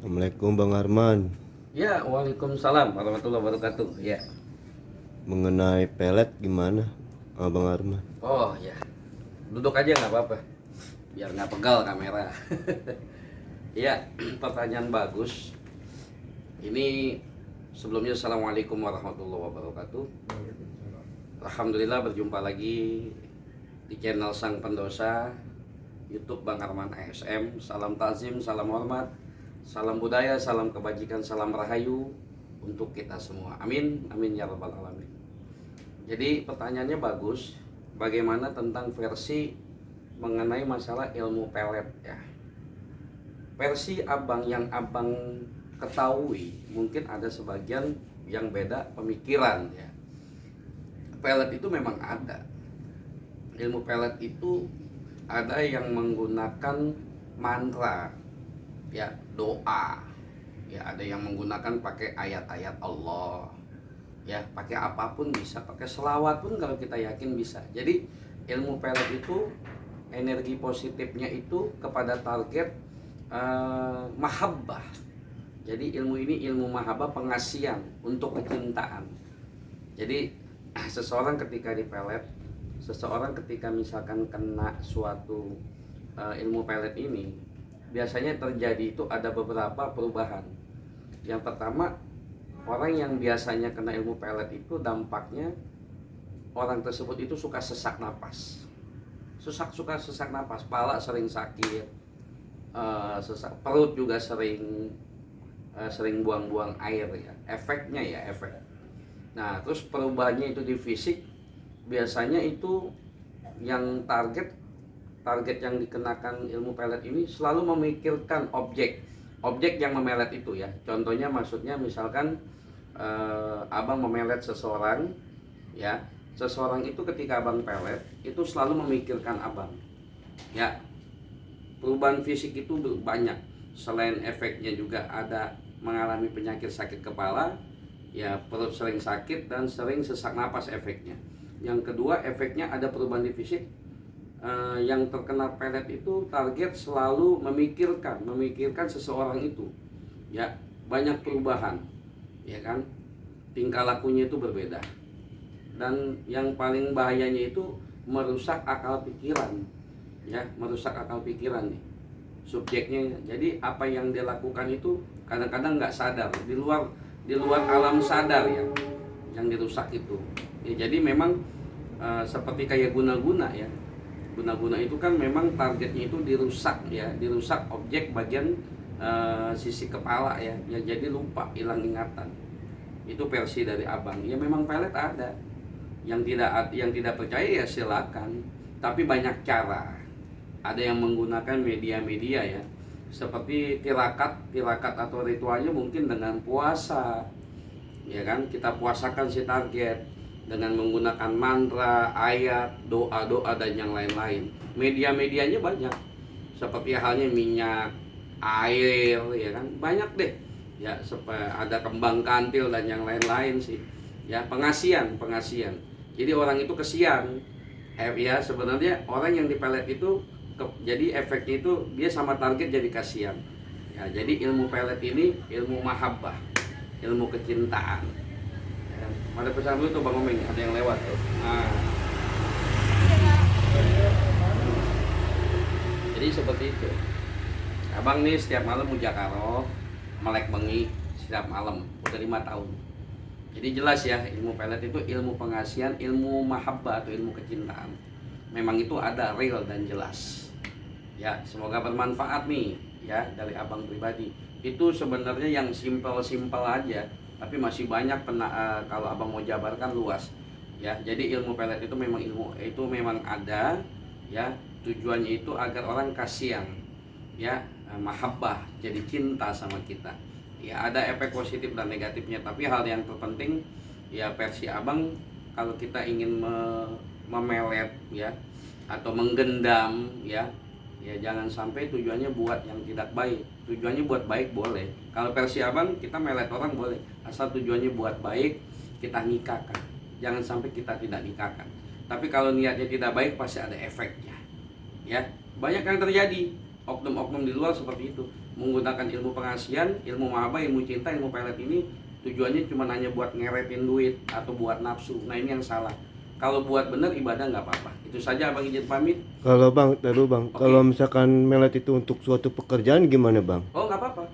Assalamualaikum Bang Arman. Ya, waalaikumsalam warahmatullahi wabarakatuh. Ya. Mengenai pelet gimana Bang Arman? Oh ya, duduk aja nggak apa-apa, biar nggak pegal kamera. Ya, pertanyaan bagus. Ini sebelumnya assalamualaikum warahmatullahi wabarakatuh. Alhamdulillah berjumpa lagi di channel Sang Pendosa, YouTube Bang Arman ASM. Salam takzim, salam hormat, salam budaya, salam kebajikan, salam rahayu untuk kita semua. Amin, amin ya rabbal alamin. Jadi pertanyaannya bagus. Bagaimana tentang versi mengenai masalah ilmu pelet ya? Versi abang yang abang ketahui, mungkin ada sebagian yang beda pemikiran ya. Pelet itu memang ada. Ilmu pelet itu ada yang menggunakan mantra ya, doa ya, ada yang menggunakan pakai ayat-ayat Allah ya, pakai apapun bisa, pakai selawat pun kalau kita yakin bisa. Jadi ilmu pelet itu energi positifnya itu kepada target mahabbah. Jadi ilmu ini ilmu mahabbah, pengasihan untuk kecintaan. Jadi seseorang ketika dipelet, seseorang ketika misalkan kena suatu ilmu pelet ini, biasanya terjadi itu ada beberapa perubahan. Yang pertama, orang yang biasanya kena ilmu pelet itu dampaknya orang tersebut itu suka sesak napas, suka sesak napas, kepala sering sakit, sesak perut juga sering buang-buang air ya, efeknya ya, efek. Nah, terus perubahannya itu di fisik, biasanya itu yang target yang dikenakan ilmu pelet ini selalu memikirkan objek yang memelet itu ya. Contohnya maksudnya misalkan abang memelet seseorang ya, seseorang itu ketika abang pelet itu selalu memikirkan abang ya. Perubahan fisik itu banyak, selain efeknya juga ada mengalami penyakit sakit kepala ya, perut sering sakit dan sering sesak napas efeknya. Yang kedua, efeknya ada perubahan di fisik. Yang terkena pelet itu target selalu memikirkan seseorang itu ya, banyak perubahan ya kan, tingkah lakunya itu berbeda. Dan yang paling bahayanya itu merusak akal pikiran ya, merusak akal pikiran nih subjeknya. Jadi apa yang dia lakukan itu kadang-kadang nggak sadar, di luar alam sadar ya, yang dirusak itu ya. Jadi memang seperti kayak guna-guna ya, guna-guna itu kan memang targetnya itu dirusak ya, dirusak objek bagian sisi kepala ya, ya jadi lupa, hilang ingatan. Itu versi dari abang ya. Memang pelet ada, yang tidak percaya ya silakan, tapi banyak cara. Ada yang menggunakan media-media ya, seperti tirakat atau ritualnya mungkin dengan puasa ya kan, kita puasakan si target dengan menggunakan mantra, ayat, doa dan yang lain-lain. Media-medianya banyak, seperti halnya minyak, air ya kan, banyak deh ya, supaya ada kembang kantil dan yang lain-lain sih ya. Pengasian. Jadi orang itu kesian ya, sebenarnya orang yang dipelet itu jadi efeknya itu dia sama target jadi kasihan ya. Jadi ilmu pelet ini ilmu mahabbah, ilmu kecintaan ya. Ada pesan dulu tuh Bang Omeng, ada yang lewat tuh. Nah, jadi seperti itu. Abang nih setiap malam mujakarah, melek bengi setiap malam udah 5 tahun. Jadi jelas ya, ilmu pelet itu ilmu pengasihan, ilmu mahabbah atau ilmu kecintaan. Memang itu ada, real dan jelas ya. Semoga bermanfaat nih ya dari abang pribadi. Itu sebenarnya yang simpel aja, tapi masih banyak kalau abang mau jabarkan luas ya. Jadi ilmu pelet itu memang ada ya, tujuannya itu agar orang kasihan ya, mahabbah, jadi cinta sama kita ya. Ada efek positif dan negatifnya, tapi hal yang terpenting ya versi abang, kalau kita ingin memelet ya atau menggendam ya, jangan sampai tujuannya buat yang tidak baik. Tujuannya buat baik boleh. Kalau versi abang, kita melet orang boleh, asal tujuannya buat baik, kita nikahkan. Jangan sampai kita tidak nikahkan. Tapi kalau niatnya tidak baik, pasti ada efeknya ya. Banyak yang terjadi, oknum-oknum di luar seperti itu. menggunakan ilmu pengasihan, ilmu mahabbah, ilmu cinta, ilmu pelet ini tujuannya cuma hanya buat ngeretin duit atau buat nafsu. Nah ini yang salah. Kalau buat bener ibadah nggak apa-apa. Itu saja abang izin pamit. Kalau bang, taruh bang, Oke. kalau misalkan melet itu untuk suatu pekerjaan gimana bang? Oh nggak apa-apa.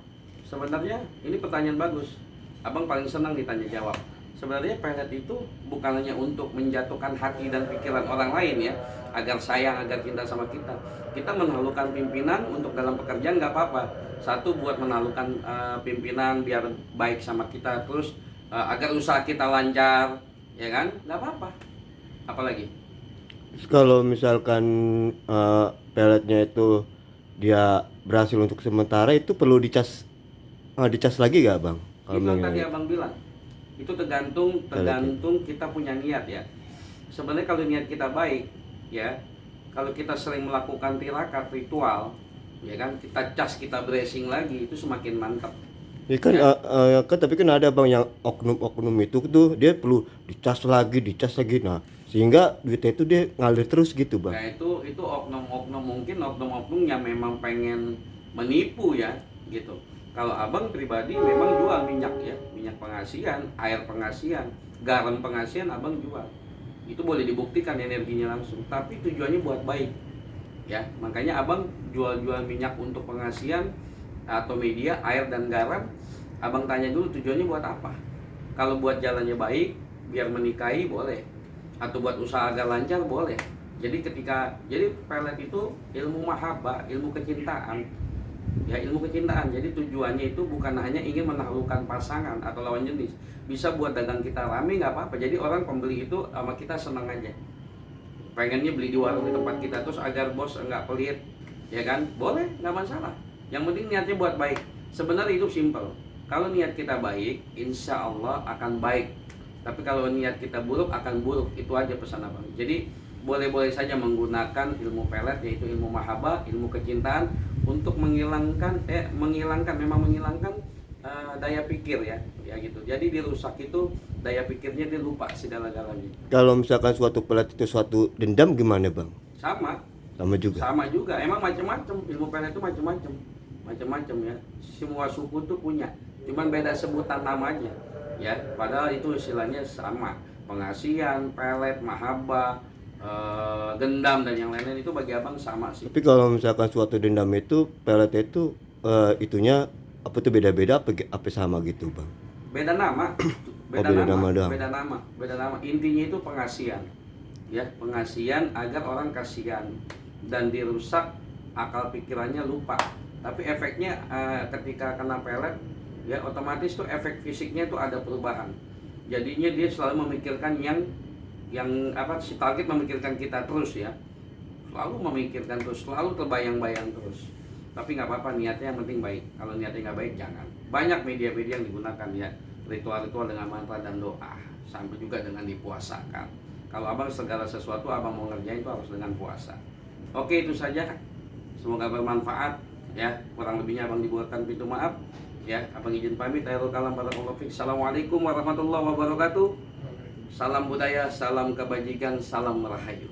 Sebenarnya ini pertanyaan bagus. Abang paling senang ditanya jawab. Sebenarnya pelet itu bukan hanya untuk menjatuhkan hati dan pikiran orang lain ya, agar sayang, agar cinta sama kita. Kita menaklukkan pimpinan untuk dalam pekerjaan nggak apa-apa. Satu buat menaklukkan pimpinan biar baik sama kita, terus agar usaha kita lancar, ya kan? Nggak apa-apa. Apalagi? Terus kalau misalkan peletnya itu dia berhasil untuk sementara, itu perlu dicas lagi gak bang? Kalau Itu yang tadi mengenai abang bilang. Itu tergantung kita punya niat ya. Sebenarnya kalau niat kita baik, ya, kalau kita sering melakukan tirakat ritual, ya kan, kita cas, kita bracing lagi, itu semakin mantap. ya kan, kan tapi kan ada bang yang oknum-oknum itu tuh dia perlu dicas lagi. Nah sehingga duitnya itu dia ngalir terus gitu bang. Nah itu oknum-oknum, mungkin oknum-oknum yang memang pengen menipu ya, gitu. Kalau abang pribadi memang jual minyak ya, minyak pengasihan, air pengasihan, garam pengasihan abang jual. Itu boleh dibuktikan energinya langsung, tapi tujuannya buat baik. Ya, makanya abang jual-jual minyak untuk pengasihan atau media, air dan garam. Abang tanya dulu tujuannya buat apa. Kalau buat jalannya baik, biar menikahi boleh, atau buat usaha agar lancar boleh. Jadi pelet itu ilmu mahabbah, ilmu kecintaan. Ya, ilmu kecintaan. Jadi tujuannya itu bukan hanya ingin menaklukkan pasangan atau lawan jenis. Bisa buat dagang kita rame nggak apa-apa. Jadi orang pembeli itu sama kita senang aja. Pengennya beli di warung di tempat kita, terus agar bos nggak pelit, ya kan? Boleh, nggak masalah. Yang penting niatnya buat baik. Sebenarnya itu simple. Kalau niat kita baik, insya Allah akan baik. Tapi kalau niat kita buruk akan buruk. Itu aja pesan abang. Jadi boleh-boleh saja menggunakan ilmu pelet, yaitu ilmu mahabbah, ilmu kecintaan, untuk menghilangkan daya pikir ya gitu. Jadi dirusak itu daya pikirnya, dia lupa segala-galanya. Kalau misalkan suatu pelet itu suatu dendam gimana bang? Sama Sama juga. Emang macam-macam, ilmu pelet itu macam-macam ya. Semua suku tuh punya, cuman beda sebutan namanya ya. Padahal itu istilahnya sama. Pengasihan, pelet, mahabbah, dendam dan yang lain-lain itu bagi abang sama sih. Tapi kalau misalkan suatu dendam itu peletnya itu itunya apa tuh beda-beda apa sama gitu bang? Beda nama. Beda nama doang. Beda nama. Intinya itu pengasihan. Ya, pengasihan agar orang kasihan dan dirusak akal pikirannya, lupa. Tapi efeknya ketika kena pelet ya otomatis tuh efek fisiknya tuh ada perubahan. Jadinya dia selalu memikirkan si target memikirkan kita terus ya. Selalu memikirkan terus, selalu terbayang-bayang terus. Tapi nggak apa-apa, niatnya yang penting baik. Kalau niatnya nggak baik jangan. Banyak media-media yang digunakan ya, ritual-ritual dengan mantra dan doa, sampai juga dengan dipuasakan. Kalau abang segala sesuatu abang mau ngerjain itu harus dengan puasa. Oke, itu saja. Semoga bermanfaat ya. Kurang lebihnya abang dibuatkan pintu maaf ya. Abang izin pamit. Assalamualaikum warahmatullahi wabarakatuh. Salam budaya, salam kebajikan, salam rahayu.